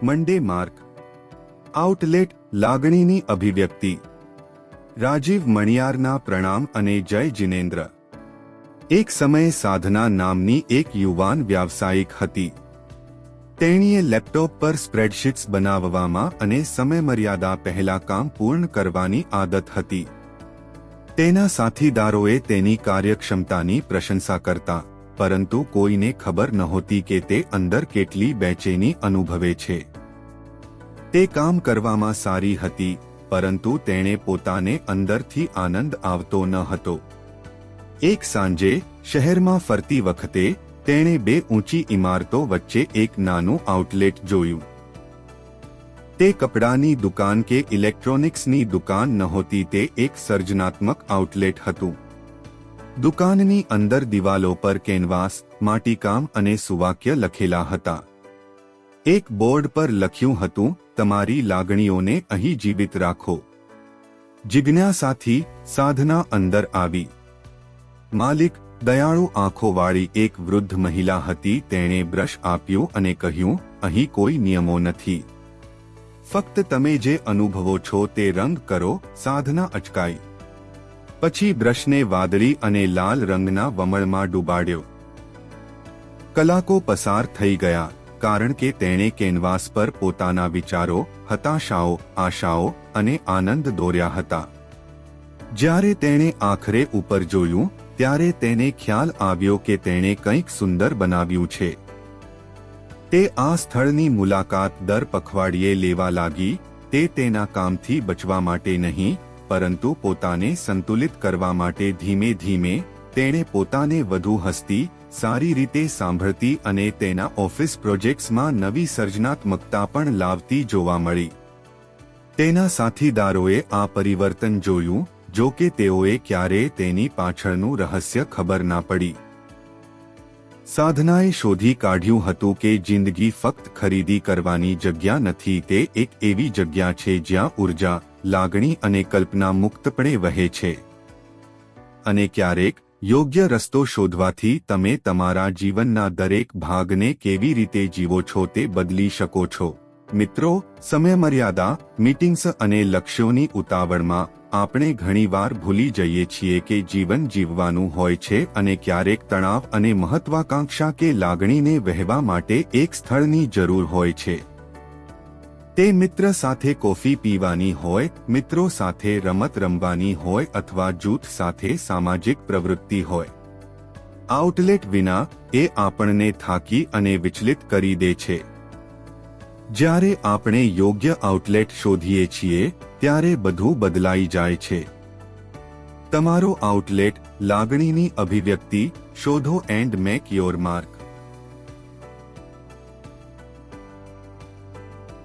મંડે mark. Outlet લાગણીની અભિવ્યક્તિ. રાજીવ મણિયારના પ્રણામ અને જય જિનેન્દ્ર. એક સમયે સાધના નામની એક યુવાન વ્યાવસાયિક હતી. તેણીએ લેપટોપ પર સ્પ્રેડશીટ્સ બનાવવામાં અને સમયમર્યાદા પહેલા કામ પૂર્ણ કરવાની આદત હતી. તેના સાથીદારોએ તેની કાર્યક્ષમતાની પ્રશંસા કરતા, પરંતુ કોઈને ખબર નહોતી કે તે અંદર કેટલી બેચેની અનુભવે છે. તે કામ કરવામાં સારી હતી, પરંતુ તેણે પોતાને અંદરથી આનંદ આવતો ન હતો. એક સાંજે શહેરમાં ફરતી વખતે તેણે બે ઊંચી ઇમારતો વચ્ચે એક નાનું આઉટલેટ જોયું. તે કપડાની દુકાન કે ઇલેક્ટ્રોનિક્સની દુકાન નહોતી, તે એક સર્જનાત્મક આઉટલેટ હતું. દુકાનની અંદર દિવાલો પર કેનવાસ, માટીકામ અને સુવાક્ય લખેલા હતા. એક બોર્ડ પર લખ્યું હતું, તમારી લાગણીઓને અહીં જીવિત રાખો. જિજ્ઞાસાથી સાધના અંદર આવી. માલિક દયાળુ આંખોવાળી એક વૃદ્ધ મહિલા હતી. તેણે બ્રશ આપ્યું અને કહ્યું, અહીં કોઈ નિયમો નથી. ફક્ત તમે જે અનુભવો છો તે રંગ કરો. સાધના અચકાઈ. પછી બ્રશને વાદળી અને લાલ રંગના વમળમાં ડૂબાડ્યો. કલાકો પસાર થઈ ગયા, કારણ કે તેણે કેનવાસ પર પોતાના વિચારો, હતાશાઓ, આશાઓ અને આનંદ દોર્યા હતા. જ્યારે તેણે આખરે ઉપર જોયું, ત્યારે તેને ખ્યાલ આવ્યો કે તેણે કંઈક સુંદર બનાવ્યું છે. તે આ સ્થળની મુલાકાત દર પખવાડિયે લેવા લાગી. તે તેના કામથી બચવા માટે નહીં, પરંતુ પોતાને સંતુલિત કરવા માટે. ધીમે ધીમે તેણે પોતાને વધુ હસતી, સારી રીતે સાંભળતી અને તેના ઓફિસ પ્રોજેક્ટ્સમાં નવી સર્જનાત્મકતા પણ લાવતી જોવા મળી. તેના સાથીદારોએ આ પરિવર્તન જોયું, જો કે તેઓએ ક્યારેય તેની પાછળનું રહસ્ય ખબર ના પડી. સાધનાએ શોધી કાઢ્યું હતું કે જિંદગી ફક્ત ખરીદી કરવાની જગ્યા નથી, તે એક એવી જગ્યા છે જ્યાં ઉર્જા, લાગણી અને કલ્પના મુક્તપણે વહે છે. અને ક્યારેક યોગ્ય રસ્તો શોધવાથી તમે તમારા જીવનના દરેક ભાગને કેવી રીતે જીવો છો તે બદલી શકો છો. મિત્રો, સમયમર્યાદા, મીટિંગ્સ અને લક્ષ્યોની ઉતાવળમાં આપણે ઘણીવાર ભૂલી જઈએ છીએ કે જીવન જીવવાનું હોય છે અને ક્યારેક તણાવ અને મહત્વાકાંક્ષા કે લાગણીને વહેવા માટે એક સ્થળની જરૂર હોય છે. તે મિત્ર સાથે કોફી પીવાની હોય, મિત્રો સાથે રમત રમવાની હોય અથવા જૂથ સાથે સામાજિક પ્રવૃત્તિ હોય. આઉટલેટ વિના એ આપણને થાકી અને વિચલિત કરી દે છે. જ્યારે આપણે યોગ્ય આઉટલેટ શોધીએ છીએ, ત્યારે બધું બદલાઈ જાય છે. તમારો આઉટલેટ, લાગણીની અભિવ્યક્તિ શોધો એન્ડ મેક યોર માર્ક.